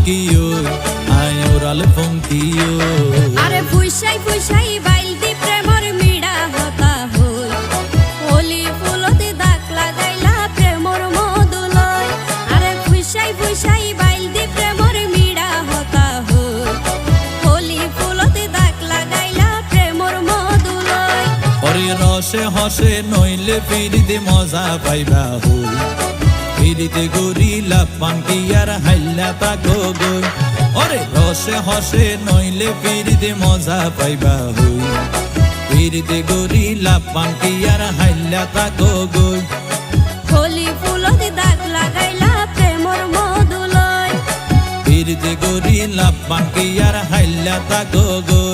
কিও আয় ওরাল ফঙ্কিও আরে ফুইসাই ফুইসাই বাইলতি প্রেমর মিড়া হতা হই হোলি ফুলতে দাগ লাগাইলা প্রেমর মধুলয় আরে ফুইসাই ফুইসাই বাইলতি প্রেমর মিড়া হতা হই হোলি ফুলতে দাগ লাগাইলা প্রেমর মধুলয় ওরে রসে হসে নইলে ফিরিতে মজা পাইবা হই ফিরিতে গরিলা পাঙ্কি আর হাইলা তাকো গই ওরে রসে হসে নইলে ফিরিতে মজা পাইবা হই ফিরিতে গরিলা পাঙ্কি আর হাইলা তাকো গই হোলি ফুলতে দাগ লাগাইলা প্রেমর মধুলয় ফিরিতে গরিলা পাঙ্কি আর হাইলা তাকো গই।